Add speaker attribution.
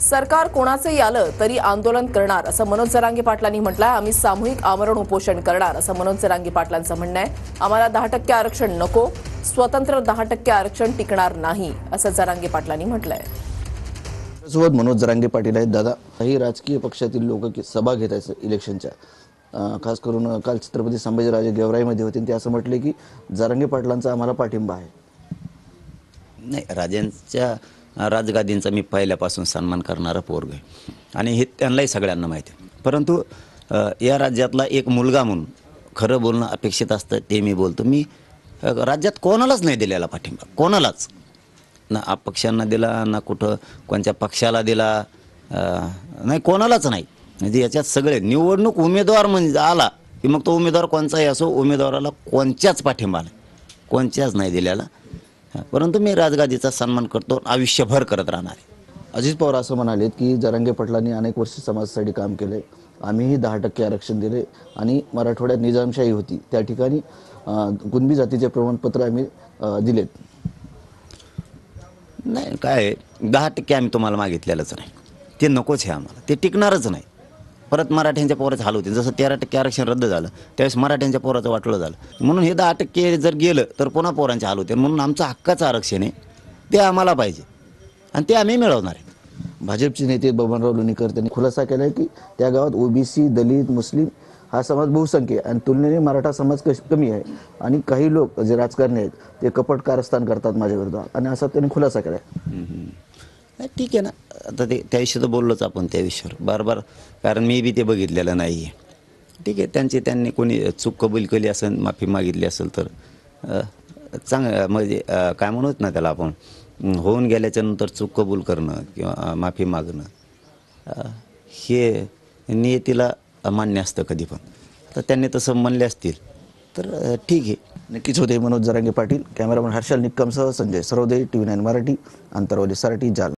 Speaker 1: सरकार कोणाचंही आलं तरी आंदोलन करणार असं मनोज जरांगे पाटलांनी म्हटलंय। आम्ही सामूहिक आमरण उपोषण करणार असं मनोज जरांगे पाटलांचं म्हणणं आहे। आम्हाला 10% आरक्षण नको, स्वतंत्र 10% आरक्षण टिकणार नाही असं जरांगे पाटलांनी म्हटलंय।
Speaker 2: सोबत मनोज जरांगे पाटील आहेत। दादा, काही राजकीय पक्षातील लोक सभा घेत आहेत इलेक्शनच्या, खास करून काल छत्रपती संभाजीराजे गेवराईमध्ये होते, ते असं म्हटले की जरांगे पाटलांचा आम्हाला पाठिंबा आहे।
Speaker 3: नाही, राजांच्या राजगादींचा मी पहिल्यापासून सन्मान करणारा पोरग आहे आणि हे त्यांनाही सगळ्यांना माहिती आहे। परंतु या राज्यातला एक मुलगा म्हणून खरं बोलणं अपेक्षित असतं, ते मी बोलतो। मी राज्यात कोणालाच नाही दिलेला पाठिंबा, कोणालाच ना अपक्षांना दिला, ना कुठं कोणत्या पक्षाला दिला, नाही कोणालाच नाही। म्हणजे याच्यात सगळे निवडणूक उमेदवार म्हणजे आला की मग तो उमेदवार कोणचाही असो, उमेदवाराला कोणत्याच पाठिंबा नाही, कोणत्याच नाही दिलेला। परंतु मी राजगादीचा सन्मान करतो, आयुष्यभर करत राहणार आहे।
Speaker 2: अजित पवार असं म्हणालेत की जरांगे पाटलांनी अनेक वर्ष समाजासाठी काम केले, आम्हीही 10% आरक्षण दिले आणि मराठवाड्यात निजामशाही होती, त्या ठिकाणी कुणबी जातीचे प्रमाणपत्र आम्ही दिलेत।
Speaker 3: नाही, काय 10% आम्ही तुम्हाला मागितलेलंच नाही, ते नकोच आहे आम्हाला, ते टिकणारच नाही। परत मराठ्यांच्या पोराचं हाल होते, जसं 13% आरक्षण रद्द झालं त्यावेळेस मराठ्यांच्या पोराचं वाटलं झालं, म्हणून हे 10% जर गेलं तर पुन्हा पोरांचे हाल होते। म्हणून आमचं हक्काचं आरक्षण आहे, ते आम्हाला पाहिजे आणि ते आम्ही मिळवणार आहे।
Speaker 2: भाजपचे नेते बबनराव लोणीकर त्यांनी खुलासा केला आहे की त्या गावात ओबीसी, दलित, मुस्लिम हा समाज बहुसंख्य आहे आणि तुलनेने मराठा समाज कमी आहे आणि काही लोक जे राजकारणी आहेत ते कपट कारस्थान करतात माझ्या विरोधात, आणि असा त्यांनी खुलासा केला आहे।
Speaker 3: ठीक आहे ना, आता ते त्याविषयी तर बोललोच आपण त्या विषयावर बार बार, कारण मी बी ते बघितलेलं नाही आहे। ठीक आहे, त्यांनी कोणी चूक कबूल केली असेल, माफी मागितली असेल तर चांगलं, म्हणजे काय म्हणूत ना त्याला आपण, होऊन गेल्याच्या नंतर चूक कबूल करणं किंवा माफी मागणं हे नियतीला मान्य असतं कधी पण। तर त्यांनी तसं म्हणले असतील तर ठीक आहे।
Speaker 2: नक्कीच होते मनोज जरांगे पाटील। कॅमेरामन हर्षल निक्कमसह संजय सरोदे, TV9 मराठी, अंतरवली, सारटी, जालना।